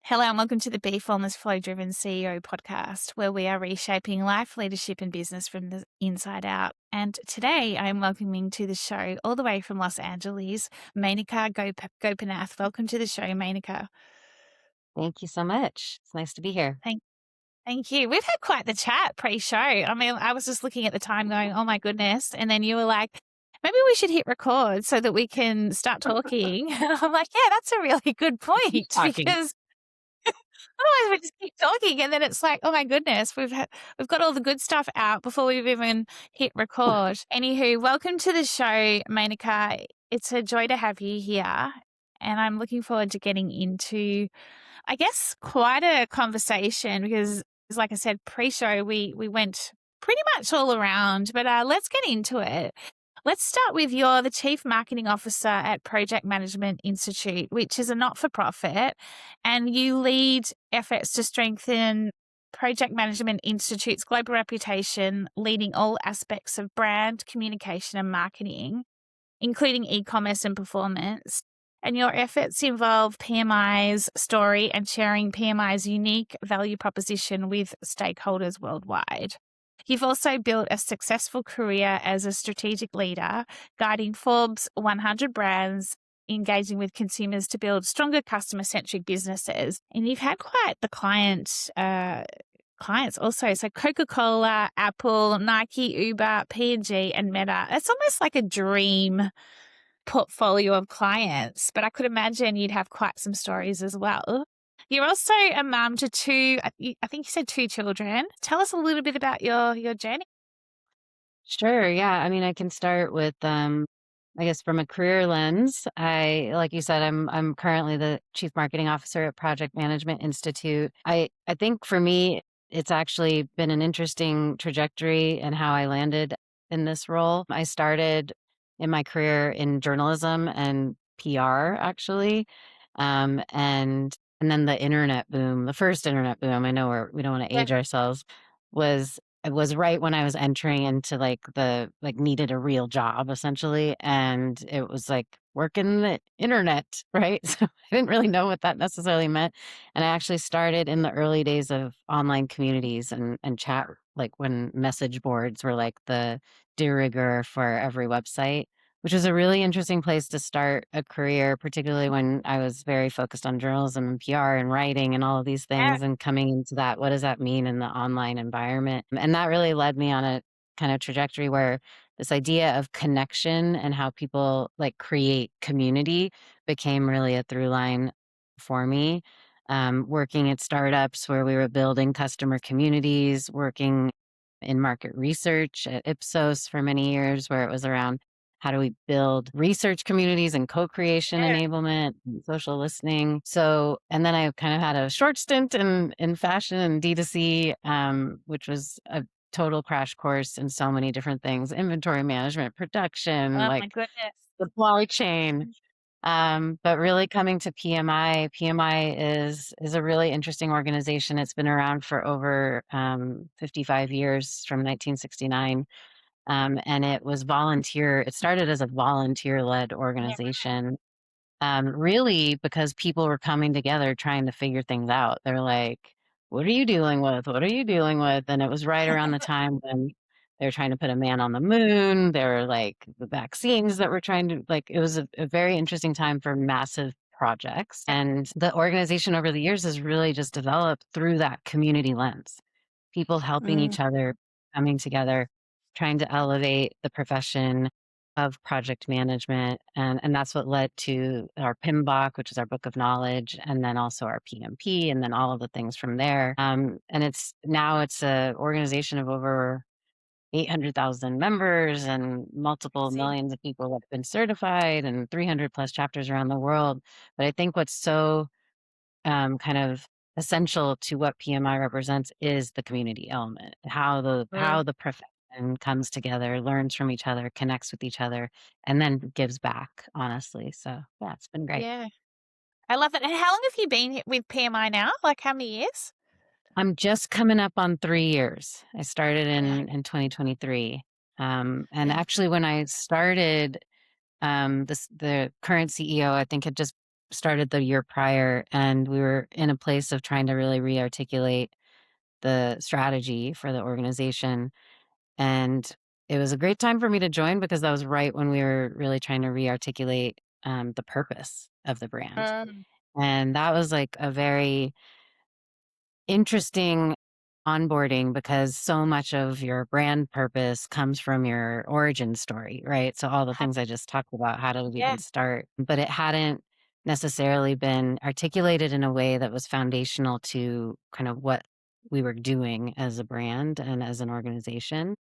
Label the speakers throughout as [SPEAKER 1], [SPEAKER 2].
[SPEAKER 1] Hello and welcome to the Be Formless Flow Driven CEO podcast, where we are reshaping life, leadership, and business from the inside out. And today I am welcoming to the show, all the way from Los Angeles, Menaka Gopinath. Welcome to the show, Menaka.
[SPEAKER 2] Thank you so much. It's nice to be here.
[SPEAKER 1] Thank you. We've had quite the chat pre-show. I mean, I was just looking at the time going, oh my goodness. And then you were like, maybe we should hit record so that we can start talking. I'm like, yeah, that's a really good point
[SPEAKER 2] Talking.
[SPEAKER 1] because otherwise we just keep talking and then it's like, oh my goodness, we've got all the good stuff out before we've even hit record. Anywho, welcome to the show, Menaka. It's a joy to have you here. And I'm looking forward to getting into, I guess, quite a conversation because, like I said, pre-show, we went pretty much all around, but let's get into it. Let's start with you're the Chief Marketing Officer at Project Management Institute, which is a not-for-profit, and you lead efforts to strengthen Project Management Institute's global reputation, leading all aspects of brand, communication, and marketing, including e-commerce and performance. And your efforts involve PMI's story and sharing PMI's unique value proposition with stakeholders worldwide. You've also built a successful career as a strategic leader, guiding Forbes 100 brands, engaging with consumers to build stronger customer-centric businesses. And you've had quite the clients also. So Coca-Cola, Apple, Nike, Uber, P&G, and Meta. It's almost like a dream portfolio of clients, but I could imagine you'd have quite some stories as well. You're also a mum to two, I think you said two children. Tell us a little bit about your journey.
[SPEAKER 2] Sure. Yeah. I mean, I can start with, I guess from a career lens, like you said, I'm currently the Chief Marketing Officer at Project Management Institute. I think for me, it's actually been an interesting trajectory and how I landed in this role. I started in my career in journalism and PR, actually. And then the internet boom, the first internet boom, I know we don't want to
[SPEAKER 1] Yeah.
[SPEAKER 2] age ourselves, was it was right when I was entering into needed a real job essentially. And it was like working the internet, right? So I didn't really know what that necessarily meant. And I actually started in the early days of online communities and chat, like when message boards were like the de rigueur for every website, which was a really interesting place to start a career, particularly when I was very focused on journalism and PR and writing and all of these
[SPEAKER 1] Yeah.
[SPEAKER 2] things and coming into that. What does that mean in the online environment? And that really led me on a kind of trajectory where this idea of connection and how people like create community became really a through line for me. Working at startups where we were building customer communities, working in market research at Ipsos for many years, where it was around how do we build research communities and co-creation
[SPEAKER 1] Yeah.
[SPEAKER 2] enablement and social listening. So, and then I kind of had a short stint in fashion and D2C, which was a total crash course in so many different things: inventory management, production,
[SPEAKER 1] Oh my
[SPEAKER 2] like
[SPEAKER 1] goodness.
[SPEAKER 2] supply chain. But really coming to PMI is a really interesting organization. It's been around for over 55 years, from 1969. And it started as a volunteer-led
[SPEAKER 1] Yeah.
[SPEAKER 2] organization, really because people were coming together trying to figure things out. They're like, what are you dealing with? What are you dealing with? And it was right around the time when they were trying to put a man on the moon. There were like the vaccines that were trying to, like, it was a very interesting time for massive projects. And the organization over the years has really just developed through that community lens, people helping
[SPEAKER 1] Mm,
[SPEAKER 2] each other, coming together, trying to elevate the profession of project management. And that's what led to our PMBOK, which is our book of knowledge, and then also our PMP, and then all of the things from there. And it's a organization of over 800,000 members and multiple
[SPEAKER 1] amazing.
[SPEAKER 2] millions of people that have been certified and 300 plus chapters around the world. But I think what's so kind of essential to what PMI represents is the community element,
[SPEAKER 1] Mm,
[SPEAKER 2] how the profession comes together, learns from each other, connects with each other, and then gives back, honestly. So yeah, it's been great.
[SPEAKER 1] yeah. I love it. And how long have you been with PMI now? Like how many years?
[SPEAKER 2] I'm just coming up on 3 years. I started
[SPEAKER 1] Okay.
[SPEAKER 2] in 2023. And
[SPEAKER 1] Yeah.
[SPEAKER 2] actually when I started, the current CEO, I think, had just started the year prior, and we were in a place of trying to really re-articulate the strategy for the organization. And it was a great time for me to join because that was right when we were really trying to re-articulate the purpose of the brand.
[SPEAKER 1] Mm.
[SPEAKER 2] And that was like a very interesting onboarding because so much of your brand purpose comes from your origin story, right? So all the things I just talked about, how did it
[SPEAKER 1] Yeah,
[SPEAKER 2] even start? But it hadn't necessarily been articulated in a way that was foundational to kind of what we were doing as a brand and as an organization.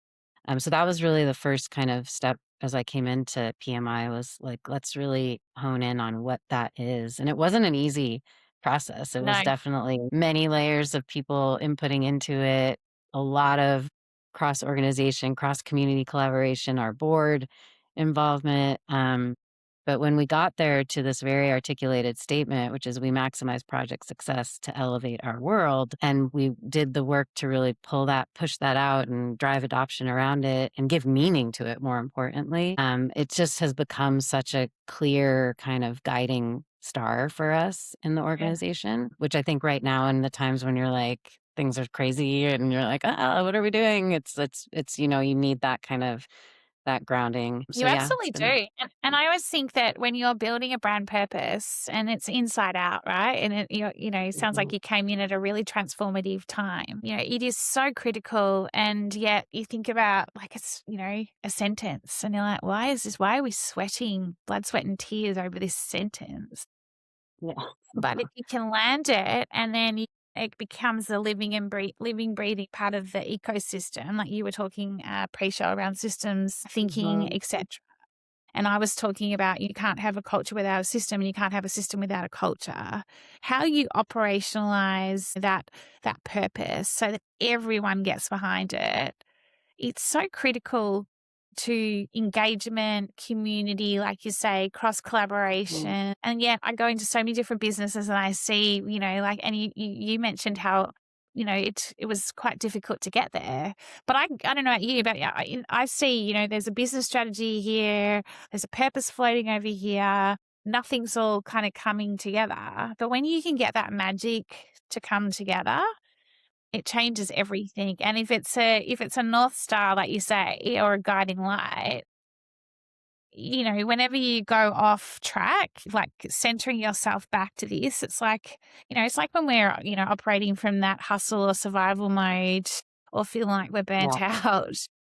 [SPEAKER 2] So that was really the first kind of step as I came into PMI was like, let's really hone in on what that is. And it wasn't an easy process. It was
[SPEAKER 1] no,
[SPEAKER 2] definitely many layers of people inputting into it, a lot of cross organization, cross community collaboration, our board involvement. But when we got there to this very articulated statement, which is we maximize project success to elevate our world, and we did the work to really push that out and drive adoption around it and give meaning to it, more importantly, it just has become such a clear kind of guiding star for us in the
[SPEAKER 1] yeah.
[SPEAKER 2] organization, which I think right now in the times when you're like, things are crazy and you're like, ah, what are we doing? You need that kind of that grounding. So
[SPEAKER 1] You
[SPEAKER 2] yeah, it's
[SPEAKER 1] absolutely
[SPEAKER 2] been
[SPEAKER 1] do. And I always think that when you're building a brand purpose and it's inside out, right? And it sounds like
[SPEAKER 2] Mhm.
[SPEAKER 1] you came in at a really transformative time. It is so critical. And yet you think about like it's a sentence and you're like, why are we sweating blood, sweat, and tears over this sentence?
[SPEAKER 2] Yeah.
[SPEAKER 1] But if you can land it and then it becomes a living, breathing part of the ecosystem, like you were talking pre-show around systems thinking,
[SPEAKER 2] Mhm.
[SPEAKER 1] etc. And I was talking about you can't have a culture without a system, and you can't have a system without a culture. How you operationalize that purpose so that everyone gets behind it, it's so critical to engagement, community, like you say, cross
[SPEAKER 2] Mm.
[SPEAKER 1] collaboration. And yet I go into so many different businesses and I see, like, and you mentioned how, it was quite difficult to get there. But I don't know about you, but yeah, I see, there's a business strategy here, there's a purpose floating over here. Nothing's all kind of coming together. But when you can get that magic to come together, it changes everything, and if it's a North Star, like you say, or a guiding light, whenever you go off track, like centering yourself back to this, it's like when we're, operating from that hustle or survival mode or feeling like we're burnt
[SPEAKER 2] Yeah.
[SPEAKER 1] out.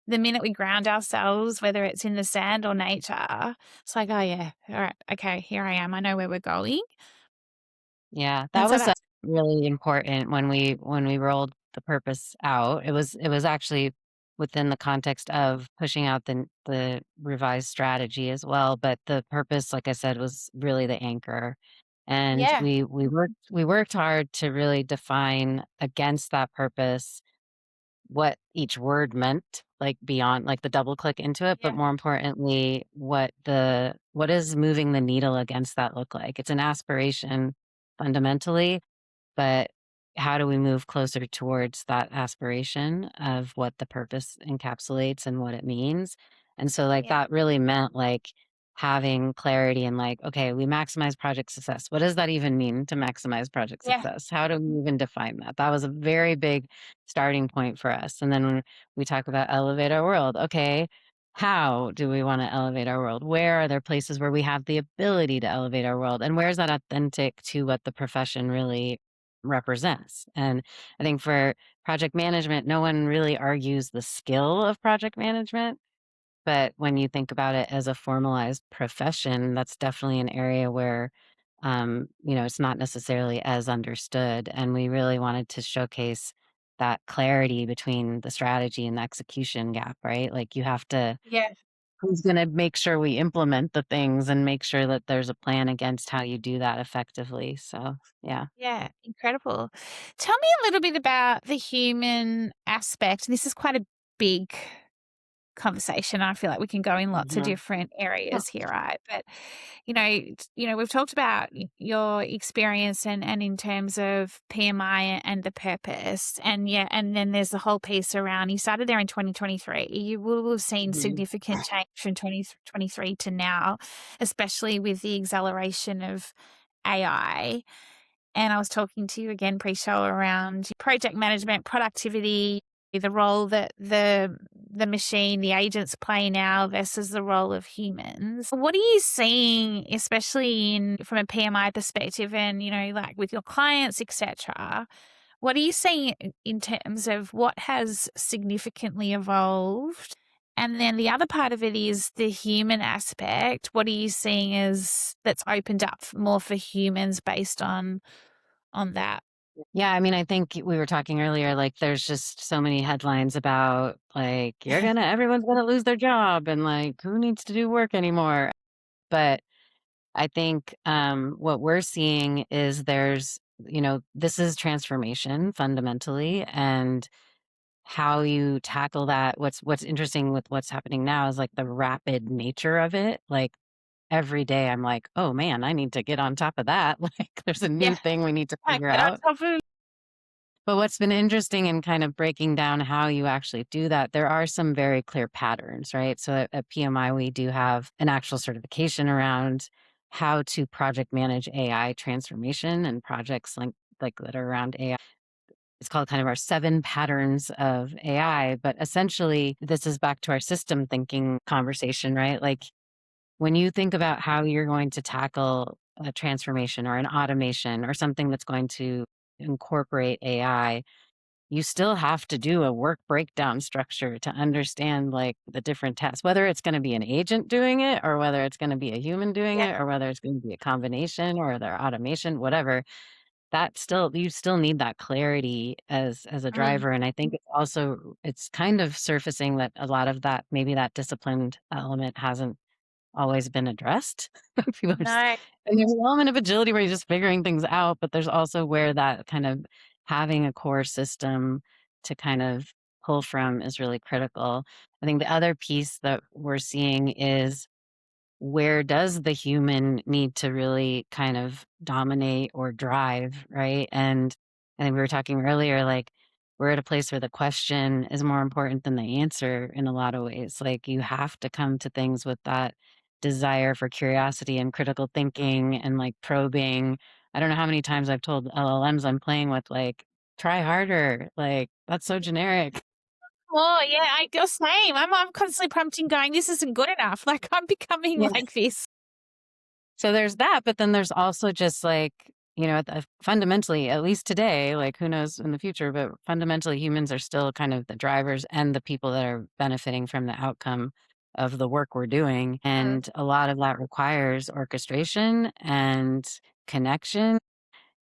[SPEAKER 1] The minute we ground ourselves, whether it's in the sand or nature, it's like, "Oh, yeah. All right. Okay, here I am. I know where we're going."
[SPEAKER 2] Yeah,
[SPEAKER 1] And
[SPEAKER 2] that
[SPEAKER 1] so
[SPEAKER 2] was,
[SPEAKER 1] that's
[SPEAKER 2] really important when we rolled the purpose out. It was actually within the context of pushing out the revised strategy as well, but the purpose, like I said, was really the anchor. And
[SPEAKER 1] yeah.
[SPEAKER 2] we worked hard to really define against that purpose what each word meant, like, beyond like, the double click into it, but
[SPEAKER 1] Yeah.
[SPEAKER 2] more importantly, what is moving the needle against that look like? It's an aspiration fundamentally, but how do we move closer towards that aspiration of what the purpose encapsulates and what it means? And so, like,
[SPEAKER 1] Yeah.
[SPEAKER 2] that really meant, like, having clarity and, like, okay, we maximize project success. What does that even mean to maximize project
[SPEAKER 1] Yeah.
[SPEAKER 2] success? How do we even define that? That was a very big starting point for us. And then when we talk about elevate our world, okay, how do we want to elevate our world? Where are there places where we have the ability to elevate our world? And where is that authentic to what the profession really represents? And I think for project management, no one really argues the skill of project management. But when you think about it as a formalized profession, that's definitely an area where, it's not necessarily as understood. And we really wanted to showcase that clarity between the strategy and the execution gap, right? Like you have to,
[SPEAKER 1] Yeah.
[SPEAKER 2] who's going to make sure we implement the things and make sure that there's a plan against how you do that effectively. So, yeah.
[SPEAKER 1] Yeah, incredible. Tell me a little bit about the human aspect. This is quite a big conversation. I feel like we can go in lots of
[SPEAKER 2] Mhm.
[SPEAKER 1] different areas here, right? But we've talked about your experience and in terms of PMI and the purpose, and yeah, and then there's the whole piece around. You started there in 2023. You will have seen
[SPEAKER 2] Mhm.
[SPEAKER 1] significant change from 2023 to now, especially with the acceleration of AI, and I was talking to you again pre-show around project management, productivity, the role that the machine, the agents play now versus the role of humans. What are you seeing, especially in from a PMI perspective and, like with your clients, etc.? What are you seeing in terms of what has significantly evolved? And then the other part of it is the human aspect. What are you seeing as that's opened up more for humans based on that?
[SPEAKER 2] Yeah, I mean, I think we were talking earlier, like there's just so many headlines about like everyone's gonna lose their job and like who needs to do work anymore. But I think what we're seeing is this is transformation fundamentally, and how you tackle that. What's interesting with what's happening now is like the rapid nature of it. Like every day I'm like, oh man, I need to get on top of that. Like there's a new
[SPEAKER 1] Yeah,
[SPEAKER 2] thing we need to
[SPEAKER 1] I
[SPEAKER 2] figure
[SPEAKER 1] get on
[SPEAKER 2] out.
[SPEAKER 1] top of
[SPEAKER 2] But what's been interesting in kind of breaking down how you actually do that, there are some very clear patterns, right? So at PMI, we do have an actual certification around how to project manage AI transformation and projects like that are around AI. It's called kind of our 7 patterns of AI. But essentially, this is back to our system thinking conversation, right? Like when you think about how you're going to tackle a transformation or an automation or something that's going to incorporate AI, you still have to do a work breakdown structure to understand like the different tasks, whether it's going to be an agent doing it or whether it's going to be a human doing
[SPEAKER 1] yeah,
[SPEAKER 2] it or whether it's going to be a combination or their automation, whatever. That still you still need that clarity as a
[SPEAKER 1] mm,
[SPEAKER 2] driver. And I think it's kind of surfacing that a lot of that, maybe that disciplined element hasn't always been addressed. People are just
[SPEAKER 1] no,
[SPEAKER 2] and there's an element of agility where you're just figuring things out, but there's also where that kind of having a core system to kind of pull from is really critical. I think the other piece that we're seeing is where does the human need to really kind of dominate or drive, right? And I think we were talking earlier, like we're at a place where the question is more important than the answer in a lot of ways. Like you have to come to things with that desire for curiosity and critical thinking and like probing. I don't know how many times I've told LLMs I'm playing with, like, try harder. Like, that's so generic.
[SPEAKER 1] oh, yeah, I feel same. I'm constantly prompting going, "This isn't good enough." Like, I'm becoming like this.
[SPEAKER 2] So there's that, but then there's also just like, fundamentally, at least today, like who knows in the future, but fundamentally humans are still kind of the drivers and the people that are benefiting from the outcome of the work we're doing.
[SPEAKER 1] Mm,
[SPEAKER 2] And a lot of that requires orchestration and connection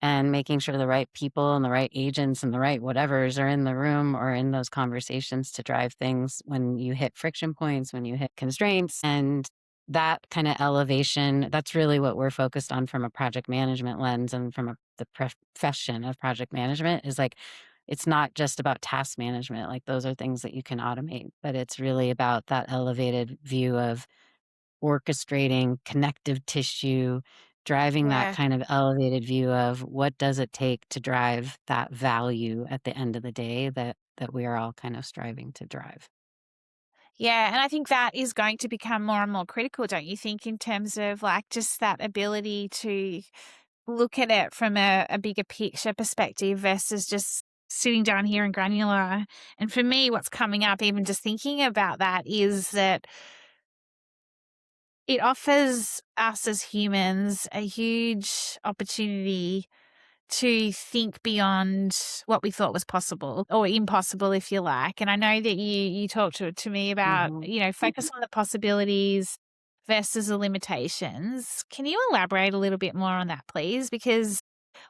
[SPEAKER 2] and making sure the right people and the right agents and the right whatevers are in the room or in those conversations to drive things when you hit friction points, when you hit constraints. And that kind of elevation, that's really what we're focused on from a project management lens and from the profession of project management is like, it's not just about task management. Like those are things that you can automate, but it's really about that elevated view of orchestrating connective tissue, driving that
[SPEAKER 1] yeah.
[SPEAKER 2] kind of elevated view of what does it take to drive that value at the end of the day that we are all kind of striving to drive.
[SPEAKER 1] Yeah, and I think that is going to become more and more critical, don't you think, in terms of, like, just that ability to look at it from a bigger picture perspective versus just sitting down here in granular. And for me, what's coming up, even just thinking about that, is that it offers us as humans a huge opportunity to think beyond what we thought was possible or impossible, if you like. And I know that you talked to me about,
[SPEAKER 2] Mhm.
[SPEAKER 1] focus on the possibilities versus the limitations. Can you elaborate a little bit more on that, please? Because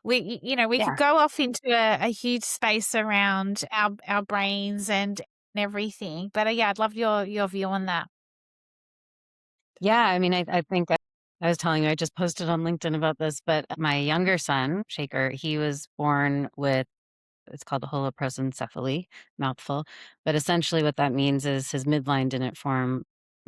[SPEAKER 1] we could
[SPEAKER 2] Yeah.
[SPEAKER 1] go off into a huge space around our brains and everything. But yeah, I'd love your view on that.
[SPEAKER 2] Yeah, I mean, I think I was telling you, I just posted on LinkedIn about this, but my younger son, Shaker, he was born with it's called a holoprosencephaly, mouthful. But essentially what that means is his midline didn't form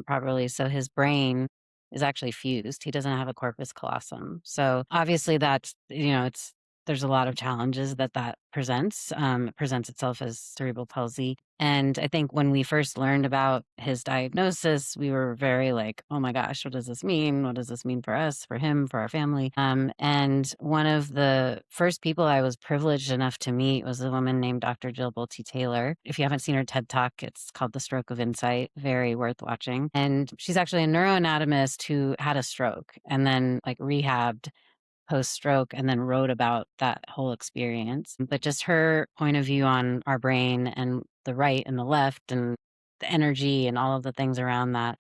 [SPEAKER 2] properly. So his brain is actually fused. He doesn't have a corpus callosum. So obviously that's, it's there's a lot of challenges that that presents. It presents itself as cerebral palsy. And I think when we first learned about his diagnosis, we were very like, oh my gosh, what does this mean? What does this mean for us, for him, for our family? And one of the first people I was privileged enough to meet was a woman named Dr. Jill Bolte Taylor. If you haven't seen her TED Talk, it's called The Stroke of Insight, very worth watching. And she's actually a neuroanatomist who had a stroke and then like rehabbed post stroke and then wrote about that whole experience. But just her point of view on our brain and the right and the left and the energy and all of the things around that.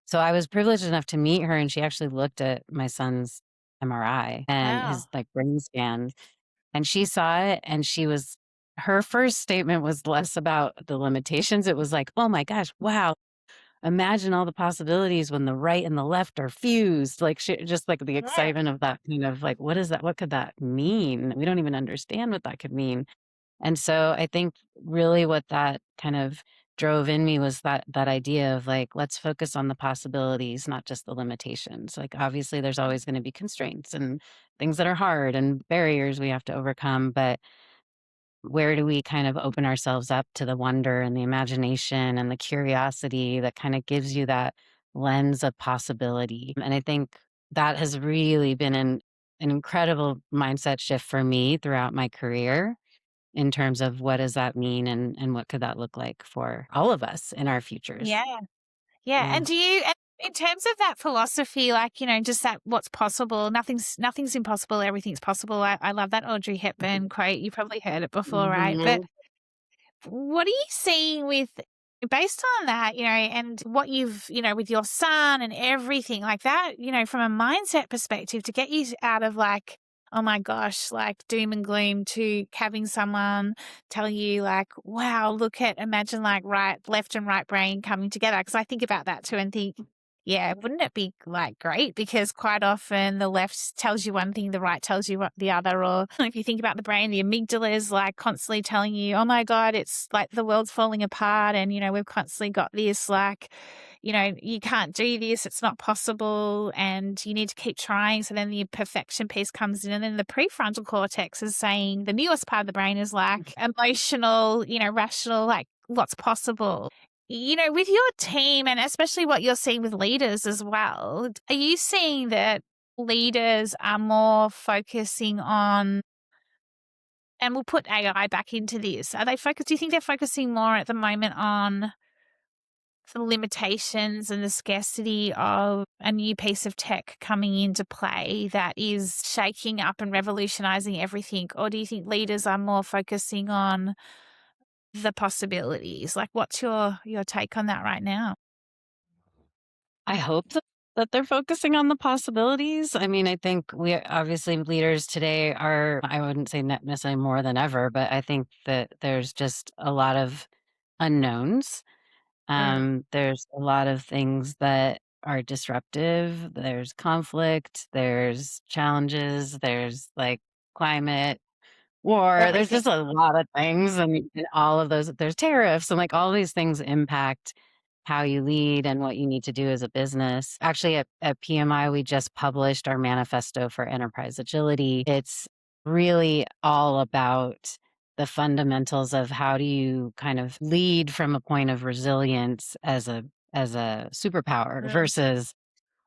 [SPEAKER 2] So I was privileged enough to meet her, and she actually looked at my son's MRI and
[SPEAKER 1] Wow.
[SPEAKER 2] his like brain scan, and she saw it, and she was her first statement was less about the limitations. It was like, oh my gosh, wow, imagine all the possibilities when the right and the left are fused, like, just, like, the
[SPEAKER 1] Yeah.
[SPEAKER 2] excitement of that kind of, like, what is that? What could that mean? We don't even understand what that could mean. And so I think really what that kind of drove in me was that idea of, like, let's focus on the possibilities, not just the limitations. Like, obviously, there's always gonna be constraints and things that are hard and barriers we have to overcome, but where do we kind of open ourselves up to the wonder and the imagination and the curiosity that kind of gives you that lens of possibility? And I think that has really been an incredible mindset shift for me throughout my career in terms of what does that mean and what could that look like for all of us in our futures.
[SPEAKER 1] Yeah. Yeah,
[SPEAKER 2] Yeah.
[SPEAKER 1] and do you and in terms of that philosophy, like, just that what's possible, nothing's impossible, everything's possible. I love that Audrey Hepburn quote. You probably heard it before, right? But
[SPEAKER 2] Mhm.
[SPEAKER 1] what are you seeing with based on that, and what you've, with your son and everything like that, from a mindset perspective to get you out of like, oh my gosh, like doom and gloom to having someone tell you like, wow, imagine like left and right brain coming together. Cause I think about that too and think, yeah, wouldn't it be like great? Because quite often the left tells you one thing, the right tells you the other. Or if you think about the brain, the amygdala is like constantly telling you, oh my God, it's like the world's falling apart. And, we've constantly got this like, you can't do this, it's not possible, and you need to keep trying. So then the perfection piece comes in. And then the prefrontal cortex is saying the newest part of the brain is like emotional, rational, like what's possible. With your team and especially what you're seeing with leaders as well, are you seeing that leaders are more focusing on, and we'll put AI back into this, do you think they're focusing more at the moment on the limitations and the scarcity of a new piece of tech coming into play that is shaking up and revolutionizing everything? Or do you think leaders are more focusing on the possibilities? Like, what's your take on that right now?
[SPEAKER 2] I hope that they're focusing on the possibilities. I mean, I think we obviously leaders today are, I wouldn't say necessarily more than ever, but I think that there's just a lot of unknowns.
[SPEAKER 1] Mm.
[SPEAKER 2] There's a lot of things that are disruptive. There's conflict, there's challenges, there's like climate war. There's
[SPEAKER 1] Everything.
[SPEAKER 2] just a lot of things, and all of those there's tariffs, and, like, all these things impact how you lead and what you need to do as a business. Actually, at PMI, we just published our manifesto for enterprise agility. It's really all about the fundamentals of how do you kind of lead from a point of resilience as a superpower
[SPEAKER 1] Mm.
[SPEAKER 2] versus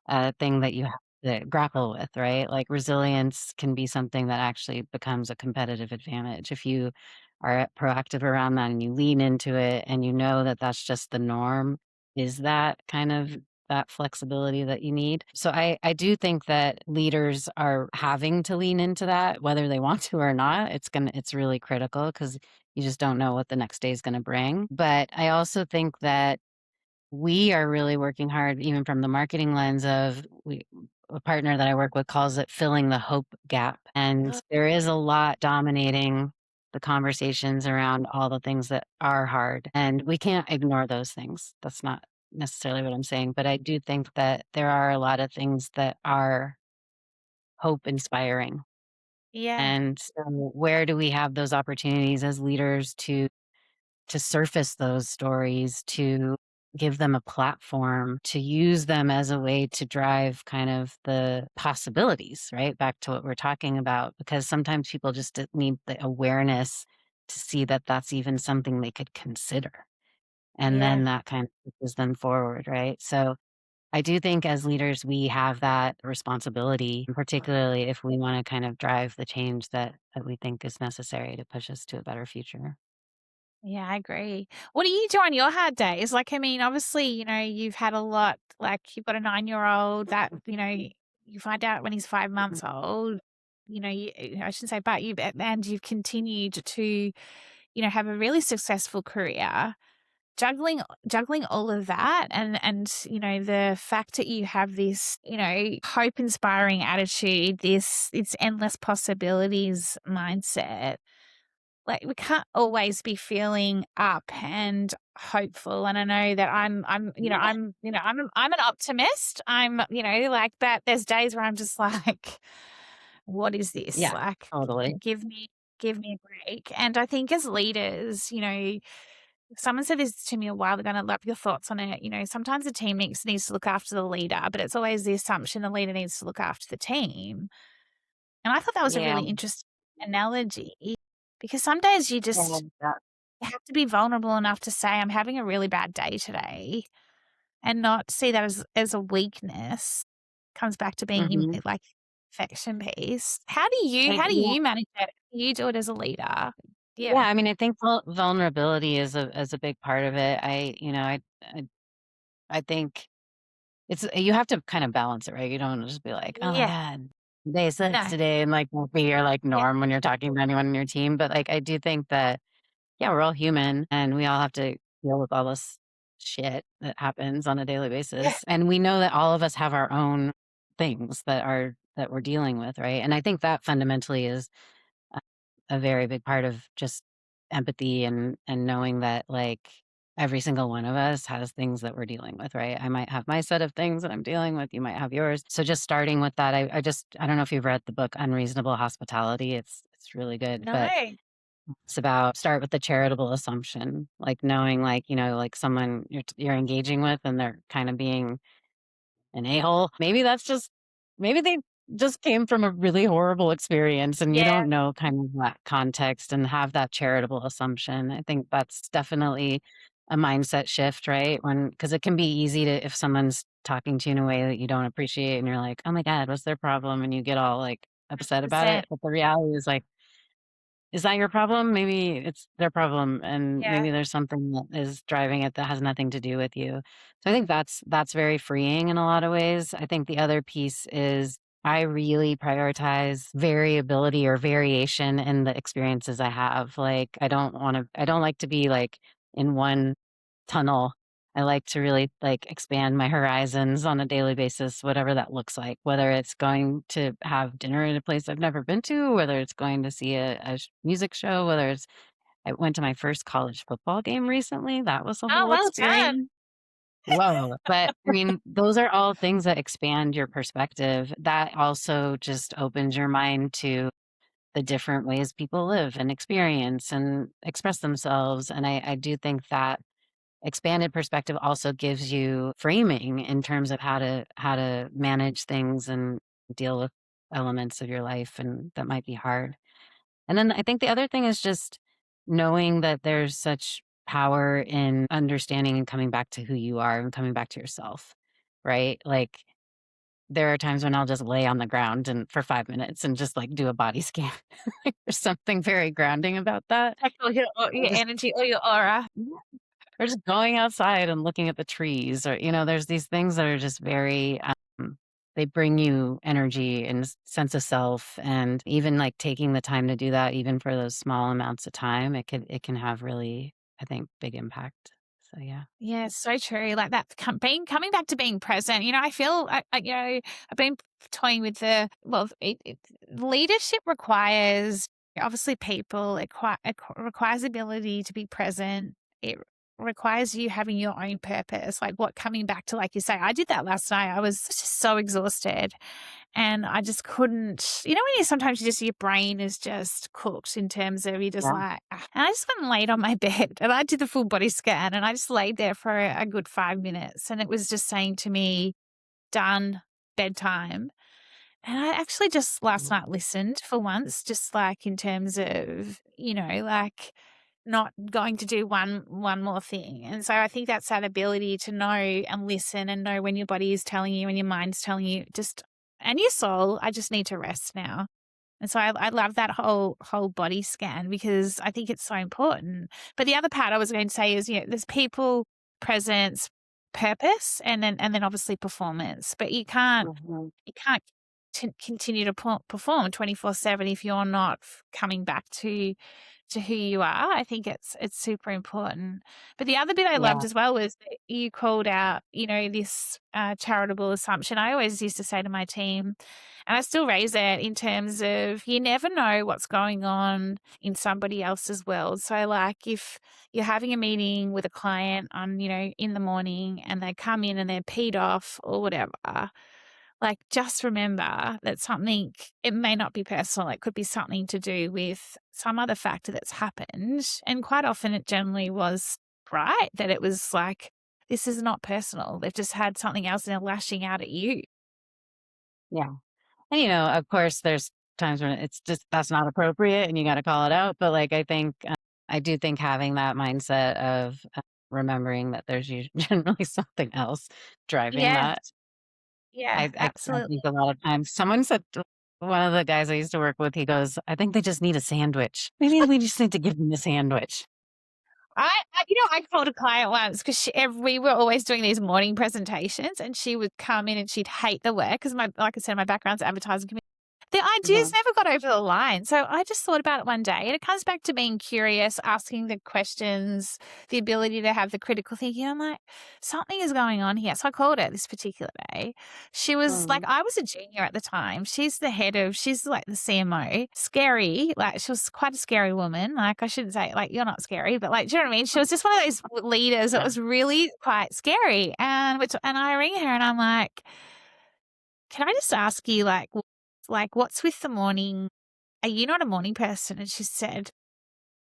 [SPEAKER 2] a thing that you have to grapple with, right? Like resilience can be something that actually becomes a competitive advantage if you are proactive around that and you lean into it and you know that that's just the norm. Is that kind of that flexibility that you need? So I do think that leaders are having to lean into that, whether they want to or not. It's really critical because you just don't know what the next day is going to bring. But I also think that we are really working hard, even from the marketing lens of a partner that I work with calls it filling the hope gap. And there is a lot dominating the conversations around all the things that are hard. And we can't ignore those things. That's not necessarily what I'm saying. But I do think that there are a lot of things that are hope inspiring.
[SPEAKER 1] Yeah.
[SPEAKER 2] And so where do we have those opportunities as leaders to surface those stories, to give them a platform to use them as a way to drive kind of the possibilities, right? Back to what we're talking about, because sometimes people just need the awareness to see that that's even something they could consider. And
[SPEAKER 1] Yeah.
[SPEAKER 2] then that kind of pushes them forward, right? So I do think as leaders, we have that responsibility, particularly if we want to kind of drive the change that we think is necessary to push us to a better future.
[SPEAKER 1] Yeah, I agree. What do you do on your hard days? Like, I mean, obviously, you've had a lot, like, you've got a 9-year-old that, you find out when he's 5 months old, I shouldn't say, but and you've continued to, have a really successful career. Juggling all of that and, the fact that you have this, hope-inspiring attitude, this endless possibilities mindset. Like, we can't always be feeling up and hopeful, and I know that I'm an optimist. Like, but there's days where I'm just like, "What is this?"
[SPEAKER 2] Yeah,
[SPEAKER 1] Like,
[SPEAKER 2] totally.
[SPEAKER 1] give me give me a break, and I think as leaders, someone said this to me a while ago, and I'd love your thoughts on it. Sometimes the team needs to look after the leader, but it's always the assumption the leader needs to look after the team. And I thought that was a
[SPEAKER 2] Yeah.
[SPEAKER 1] really interesting analogy because some days you
[SPEAKER 2] Yeah.
[SPEAKER 1] just have to be vulnerable enough to say, "I'm having a really bad day today," and not see that as a weakness. Comes back to being
[SPEAKER 2] Mhm.
[SPEAKER 1] like affection piece. How do you manage that? How do you do it as a leader?
[SPEAKER 2] Yeah,
[SPEAKER 1] Yeah.
[SPEAKER 2] I mean, I think vulnerability is a big part of it. I think it's you have to kind of balance it, right? You don't wanna just be like, "Oh my
[SPEAKER 1] Yeah.
[SPEAKER 2] god, day sucks
[SPEAKER 1] No.
[SPEAKER 2] today," and, like, won't be your, like,
[SPEAKER 1] Yeah.
[SPEAKER 2] norm when you're talking to anyone in your team, but, like, I do think that, yeah, we're all human, and we all have to deal with all this shit that happens on a daily
[SPEAKER 1] Yeah.
[SPEAKER 2] basis, and we know that all of us have our own things that we're dealing with, right? And I think that fundamentally is a very big part of just empathy and knowing that like every single one of us has things that we're dealing with, right? I might have my set of things that I'm dealing with, you might have yours. So just starting with that, I don't know if you've read the book Unreasonable Hospitality. It's really good,
[SPEAKER 1] No.
[SPEAKER 2] but it's about start with the charitable assumption, like knowing like, like someone you're engaging with and they're kind of being an a-hole. Maybe they just came from a really horrible experience and you
[SPEAKER 1] Yeah.
[SPEAKER 2] don't know kind of that context and have that charitable assumption. I think that's definitely a mindset shift, right? Because it can be easy to, if someone's talking to you in a way that you don't appreciate and you're like, oh my God, what's their problem? And you get all like upset about it.
[SPEAKER 1] 100%.
[SPEAKER 2] But the reality is like, is that your problem? Maybe it's their problem, and
[SPEAKER 1] Yeah.
[SPEAKER 2] maybe there's something that is driving it that has nothing to do with you. So I think that's very freeing in a lot of ways. I think the other piece is I really prioritize variability or variation in the experiences I have. Like I don't like to be like in one tunnel. I like to really like expand my horizons on a daily basis, whatever that looks like, whether it's going to have dinner at a place I've never been to, whether it's going to see a music show, whether it's, I went to my first college football game recently. That was a
[SPEAKER 1] Oh,
[SPEAKER 2] whole
[SPEAKER 1] well done.
[SPEAKER 2] experience. Whoa. But I mean, those are all things that expand your perspective. That also just opens your mind to the different ways people live and experience and express themselves. And I do think that expanded perspective also gives you framing in terms of how to manage things and deal with elements of your life and that might be hard. And then I think the other thing is just knowing that there's such power in understanding and coming back to who you are and coming back to yourself, right? Like there are times when I'll just lay on the ground and for 5 minutes and just like do a body scan. There's something very grounding about that.
[SPEAKER 1] Check all your
[SPEAKER 2] Just
[SPEAKER 1] energy, all your aura.
[SPEAKER 2] or just going outside and looking at the trees or, there's these things that are just very, they bring you energy and sense of self. And even like taking the time to do that, even for those small amounts of time, it can have really, I think, big impact. So yeah.
[SPEAKER 1] Yeah, so true. Like that coming back to being present. I feel I've been toying with leadership requires obviously people. It requires ability to be present. It requires you having your own purpose, like what coming back to, like you say, I did that last night. I was just so exhausted and I just couldn't, when you sometimes you just, your brain is just cooked in terms of you just
[SPEAKER 2] Yeah.
[SPEAKER 1] like, "Ah." And I just went and laid on my bed and I did the full body scan and I just laid there for a good 5 minutes and it was just saying to me, done, bedtime. And I actually just last night listened for once, just like in terms of, like not going to do one more thing. And so I think that's that ability to know and listen and know when your body is telling you and your mind's telling you just, and your soul, I just need to rest now. And so I love that whole body scan because I think it's so important. But the other part I was going to say is, there's people, presence, purpose, and then obviously performance. But
[SPEAKER 2] Mhm.
[SPEAKER 1] you can't continue to perform 24/7 if you're not coming back to who you are. I think it's super important. But the other bit I loved
[SPEAKER 2] Yeah.
[SPEAKER 1] as well was that you called out, this charitable assumption. I always used to say to my team, and I still raise it in terms of you never know what's going on in somebody else's world. So, like, if you're having a meeting with a client on, in the morning and they come in and they're peed off or whatever, like, just remember that it may not be personal. It could be something to do with some other factor that's happened. And quite often it generally was right that it was like, this is not personal. They've just had something else and they're lashing out at you.
[SPEAKER 2] Yeah. And, of course, there's times when it's just that's not appropriate and you got to call it out. But like, I do think having that mindset of remembering that there's generally something else driving
[SPEAKER 1] Yeah.
[SPEAKER 2] that.
[SPEAKER 1] Yeah,
[SPEAKER 2] I
[SPEAKER 1] absolutely.
[SPEAKER 2] think a lot of times someone said, one of the guys I used to work with, he goes, I think they just need a sandwich. Maybe we just need to give them a sandwich.
[SPEAKER 1] I called a client once because we were always doing these morning presentations and she would come in and she'd hate the work because like I said, my background's advertising. The ideas
[SPEAKER 2] Mhm.
[SPEAKER 1] never got over the line. So I just thought about it one day, and it comes back to being curious, asking the questions, the ability to have the critical thinking. I'm like, something is going on here. So I called her this particular day. She was like,
[SPEAKER 2] Mhm.
[SPEAKER 1] I was a junior at the time. She's like the CMO, scary. Like, she was quite a scary woman. Like, I shouldn't say, like, you're not scary, but like, do you know what I mean? She was just one of those leaders that
[SPEAKER 2] Yeah.
[SPEAKER 1] was really quite scary. And I ring her and I'm like, can I just ask you, like, what's with the morning? Are you not a morning person? And she said,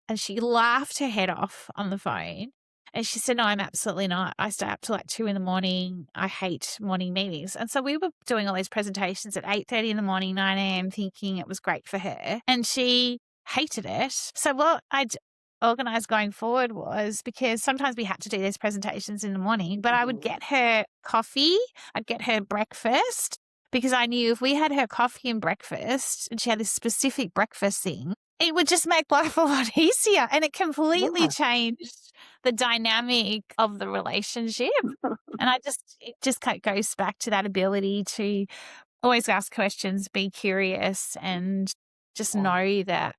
[SPEAKER 1] and she laughed her head off on the phone. And she said, no, I'm absolutely not. I stay up till like 2 in the morning. I hate morning meetings. And so we were doing all these presentations at 8:30 in the morning, 9 a.m., thinking it was great for her. And she hated it. So what I'd organized going forward was because sometimes we had to do these presentations in the morning, but I would
[SPEAKER 2] Mhm.
[SPEAKER 1] get her coffee, I'd get her breakfast because I knew if we had her coffee and breakfast and she had this specific breakfast thing, it would just make life a lot easier, and it completely
[SPEAKER 2] Yeah.
[SPEAKER 1] changed the dynamic of the relationship, and it just goes back to that ability to always ask questions, be curious, and just
[SPEAKER 2] Yeah.
[SPEAKER 1] know that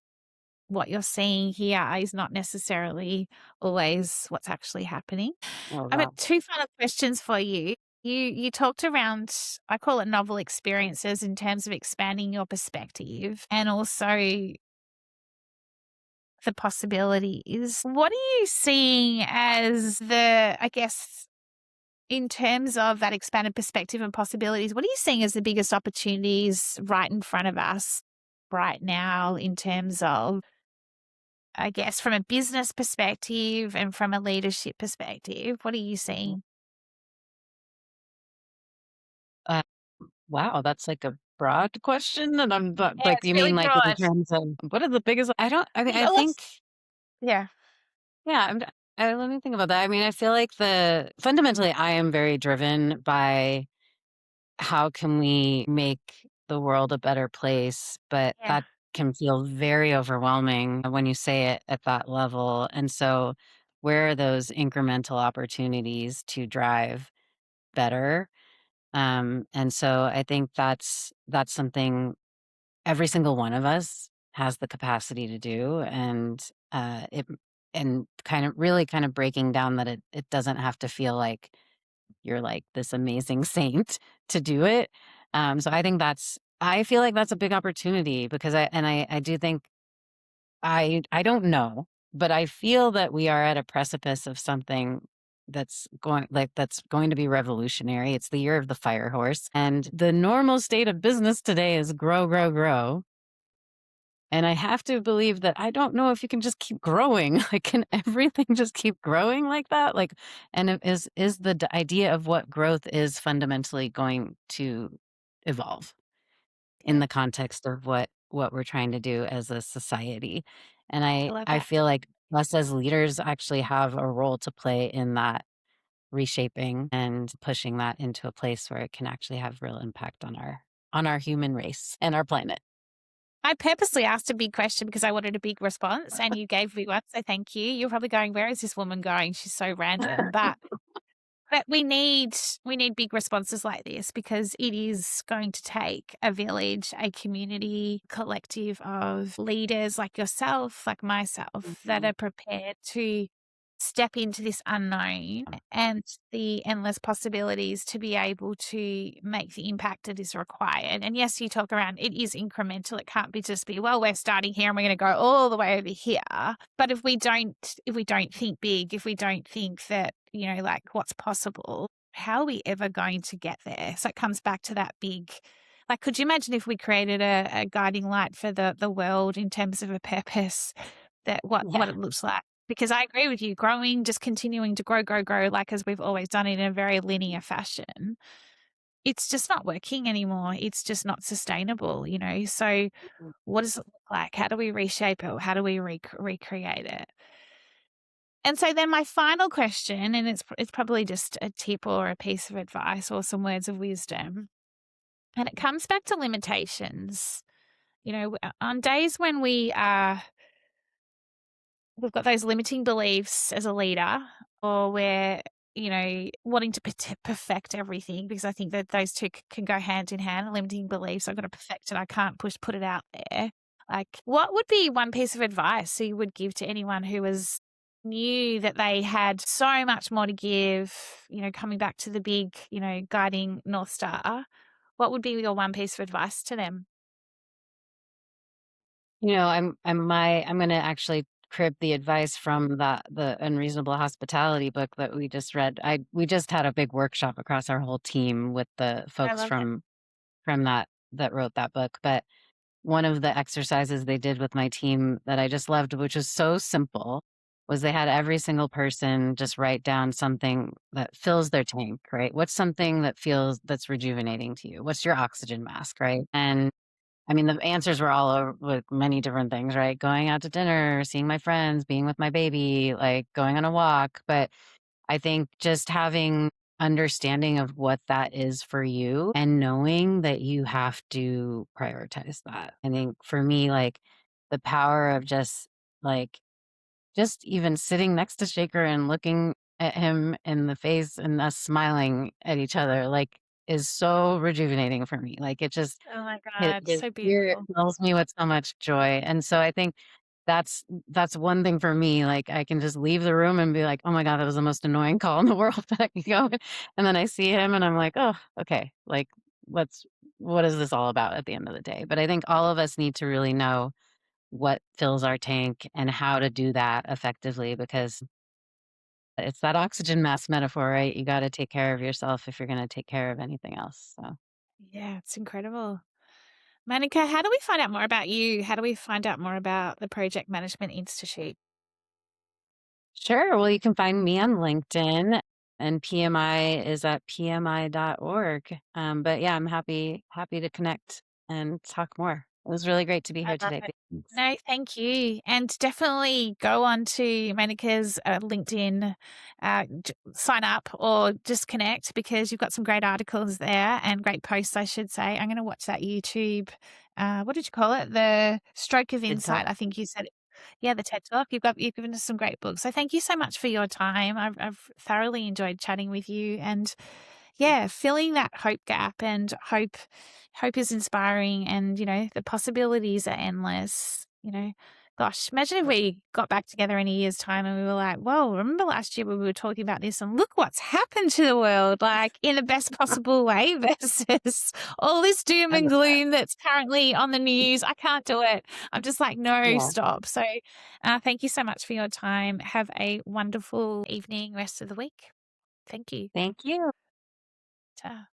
[SPEAKER 1] what you're seeing here is not necessarily always what's actually happening.
[SPEAKER 2] Oh,
[SPEAKER 1] I've got
[SPEAKER 2] wow.
[SPEAKER 1] 2 final questions for you. You talked around, I call it novel experiences in terms of expanding your perspective and also the possibilities. What are you seeing as I guess, in terms of that expanded perspective and possibilities, what are you seeing as the biggest opportunities right in front of us right now in terms of, I guess, from a business perspective and from a leadership perspective? What are you seeing?
[SPEAKER 2] Uh, wow, that's like a broad question, and I'm but
[SPEAKER 1] Yeah,
[SPEAKER 2] like,
[SPEAKER 1] it's
[SPEAKER 2] you
[SPEAKER 1] really
[SPEAKER 2] mean like in
[SPEAKER 1] broad.
[SPEAKER 2] terms of what are the biggest? I don't. I mean, I
[SPEAKER 1] Yeah,
[SPEAKER 2] think.
[SPEAKER 1] yeah,
[SPEAKER 2] Yeah. Let me think about that. I mean, I feel like the fundamentally, I am very driven by how can we make the world a better place, but
[SPEAKER 1] yeah,
[SPEAKER 2] that can feel very overwhelming when you say it at that level. And so, where are those incremental opportunities to drive better? And so I think that's something every single one of us has the capacity to do, and it and kind of breaking down that it doesn't have to feel like you're like this amazing saint to do it. So I feel like that's a big opportunity because I do think I don't know. but I feel that we are at a precipice of something that's going to be revolutionary. It's the year of the fire horse. And the normal state of business today is grow, grow, grow. And I have to believe that I don't know if you can just keep growing. Like, can everything just keep growing like that? Like, and is the idea of what growth is fundamentally going to evolve in
[SPEAKER 1] Yeah,
[SPEAKER 2] the context of what we're trying to do as a society? And
[SPEAKER 1] I love
[SPEAKER 2] I
[SPEAKER 1] that.
[SPEAKER 2] feel like us as leaders actually have a role to play in that reshaping and pushing that into a place where it can actually have real impact on our human race and our planet.
[SPEAKER 1] I purposely asked a big question because I wanted a big response, and you gave me one, so thank you. You're probably going, "Where is this woman going? She's so random." But we need big responses like this because it is going to take a village, a community, collective of leaders like yourself, like myself, that
[SPEAKER 2] Mhm.
[SPEAKER 1] are prepared to step into this unknown and the endless possibilities to be able to make the impact that is required. And yes, you talk around it is incremental. It can't be just be, well, we're starting here and we're going to go all the way over here. But if we don't think big, if we don't think that, like what's possible, how are we ever going to get there? So it comes back to that big, like, could you imagine if we created a guiding light for the world in terms of a purpose, that what
[SPEAKER 2] Yeah.
[SPEAKER 1] it looks like? Because I agree with you, growing, just continuing to grow, grow, grow, like as we've always done it in a very linear fashion, it's just not working anymore. It's just not sustainable. So what does it look like? How do we reshape it? How do we recreate it? And so then my final question, and it's probably just a tip or a piece of advice or some words of wisdom, and it comes back to limitations. On days when we've got those limiting beliefs as a leader, or we're, wanting to perfect everything, because I think that those two can go hand in hand. Limiting beliefs, I've got to perfect it. I can't put it out there. Like, what would be one piece of advice you would give to anyone who knew that they had so much more to give, coming back to the big, guiding North Star? What would be your one piece of advice to them?
[SPEAKER 2] I'm gonna actually crib the advice from the Unreasonable Hospitality book that we just read. We just had a big workshop across our whole team with the
[SPEAKER 1] I
[SPEAKER 2] folks
[SPEAKER 1] love it.
[SPEAKER 2] from that wrote that book. But one of the exercises they did with my team that I just loved, which was so simple, was they had every single person just write down something that fills their tank, right? What's something that's rejuvenating to you? What's your oxygen mask, right? And I mean, the answers were all over with many different things, right? Going out to dinner, seeing my friends, being with my baby, like going on a walk. But I think just having understanding of what that is for you and knowing that you have to prioritize that. I think for me, like the power of like, just even sitting next to Shaker and looking at him in the face and us smiling at each other, like, is so rejuvenating for me. Like, it just,
[SPEAKER 1] Oh my
[SPEAKER 2] his
[SPEAKER 1] God,
[SPEAKER 2] his
[SPEAKER 1] so
[SPEAKER 2] spirit
[SPEAKER 1] beautiful.
[SPEAKER 2] fills me with so much joy, and so I think that's one thing for me, like, I can just leave the room and be like, "Oh my god, that was the most annoying call in the world," but I can go and then I see him and I'm like, "Oh, okay, like, what's what is this all about at the end of the day?" But I think all of us need to really know what fills our tank and how to do that effectively because it's that oxygen mask metaphor, right? You gotta take care of yourself if you're gonna take care of anything else, so
[SPEAKER 1] Yeah, it's incredible. Monica, how do we find out more about you? How do we find out more about the Project Management Institute?
[SPEAKER 2] sure. Well, you can find me on LinkedIn and PMI is at pmi.org. But yeah, I'm happy to connect and talk more. It was really great to be
[SPEAKER 1] I
[SPEAKER 2] here
[SPEAKER 1] love
[SPEAKER 2] today.
[SPEAKER 1] it.
[SPEAKER 2] Thanks.
[SPEAKER 1] No, thank you. And definitely go on to Monica's LinkedIn, sign up or just connect, because you've got some great articles there and great posts, I should say. I'm going to watch that YouTube. What did you call it? The Stroke of
[SPEAKER 2] Good talk.
[SPEAKER 1] Insight. I think you said it. Yeah, the TED Talk. You've given us some great books. So thank you so much for your time. I've thoroughly enjoyed chatting with you, and yeah, filling that hope gap, and hope is inspiring, and the possibilities are endless. Gosh, imagine if we got back together in a year's time and we were like, "Whoa, remember last year when we were talking about this and look what's happened to the world, like in the best possible way versus all this doom
[SPEAKER 2] I
[SPEAKER 1] and
[SPEAKER 2] love that.
[SPEAKER 1] gloom that's currently on the news. I can't do it." I'm just like, "No,
[SPEAKER 2] Yeah.
[SPEAKER 1] stop." So, thank you so much for your time. Have a wonderful evening, rest of the week. Thank you.
[SPEAKER 2] Thank you.
[SPEAKER 1] Ta.